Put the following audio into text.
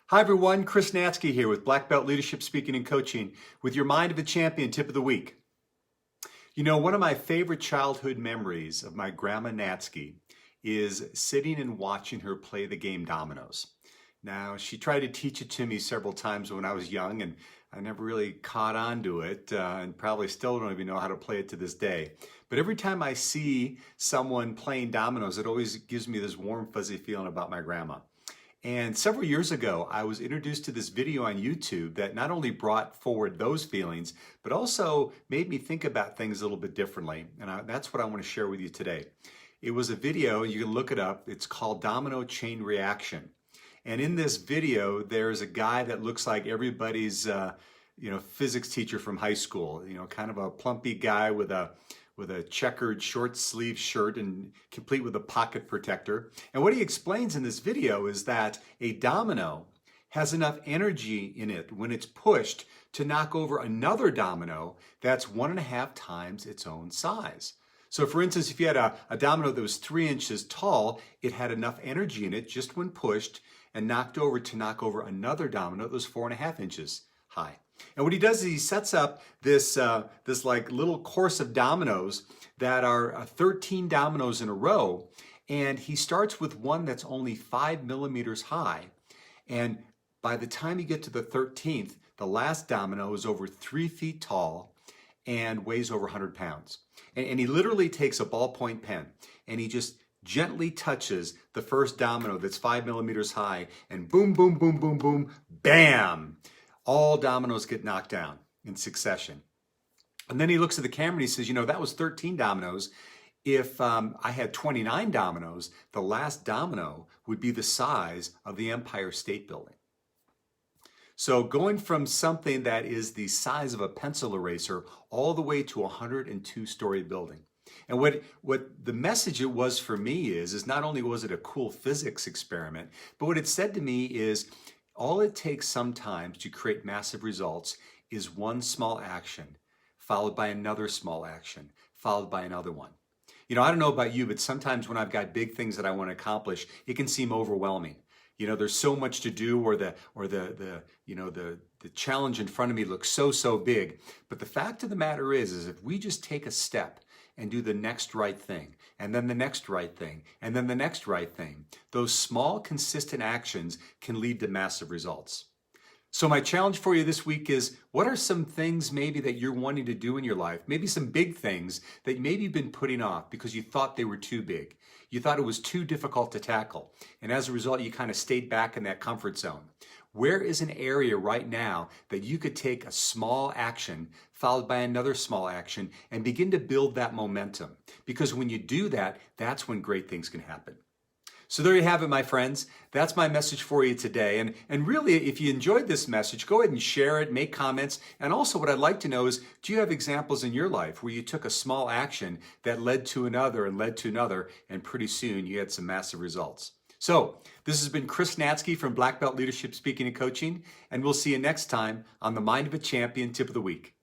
Hi everyone, Chris Natzke here with Black Belt Leadership Speaking and Coaching with your Mind of a Champion tip of the week. You know, one of my favorite childhood memories of my grandma Natzke is sitting and watching her play the game dominoes. Now, she tried to teach it to me several times when I was young, and I never really caught on to it, and probably still don't even know how to play it to this day. But every time I see someone playing dominoes, it always gives me this warm, fuzzy feeling about my grandma. And several years ago, I was introduced to this video on YouTube that not only brought forward those feelings, but also made me think about things a little bit differently. And that's what I want to share with you today. It was a video, you can look it up. It's called Domino Chain Reaction. And in this video, there's a guy that looks like everybody's physics teacher from high school, kind of a plumpy guy with a checkered short sleeve shirt and complete with a pocket protector. And what he explains in this video is that a domino has enough energy in it when it's pushed to knock over another domino that's 1.5 times its own size. So for instance, if you had a domino that was 3 inches tall, it had enough energy in it just when pushed and knocked over to knock over another domino that was 4.5 inches high. And what he does is he sets up this like little course of dominoes that are 13 dominoes in a row, and he starts with one that's only 5 millimeters high. And by the time you get to the 13th, the last domino is over 3 feet tall and weighs over 100 pounds. And he literally takes a ballpoint pen and he just gently touches the first domino that's 5 millimeters high, and boom, boom, boom, boom, boom, bam! All dominoes get knocked down in succession. And then he looks at the camera and he says, that was 13 dominoes. If I had 29 dominoes, the last domino would be the size of the Empire State Building. So going from something that is the size of a pencil eraser all the way to a 102-story building. And what the message it was for me is not only was it a cool physics experiment, but what it said to me is, all it takes sometimes to create massive results is one small action, followed by another small action, followed by another one. I don't know about you, but sometimes when I've got big things that I want to accomplish, it can seem overwhelming. There's so much to do, or the challenge in front of me looks so big. But the fact of the matter is if we just take a step and do the next right thing, and then the next right thing, and then the next right thing, those small, consistent actions can lead to massive results. So my challenge for you this week is, what are some things maybe that you're wanting to do in your life? Maybe some big things that maybe you've been putting off because you thought they were too big. You thought it was too difficult to tackle. And as a result, you kind of stayed back in that comfort zone. Where is an area right now that you could take a small action followed by another small action and begin to build that momentum? Because when you do that, that's when great things can happen. So there you have it, my friends. That's my message for you today. And really, if you enjoyed this message, go ahead and share it, make comments. And also what I'd like to know is, do you have examples in your life where you took a small action that led to another and led to another, and pretty soon you had some massive results? So this has been Chris Natzke from Black Belt Leadership Speaking and Coaching, and we'll see you next time on the Mind of a Champion Tip of the Week.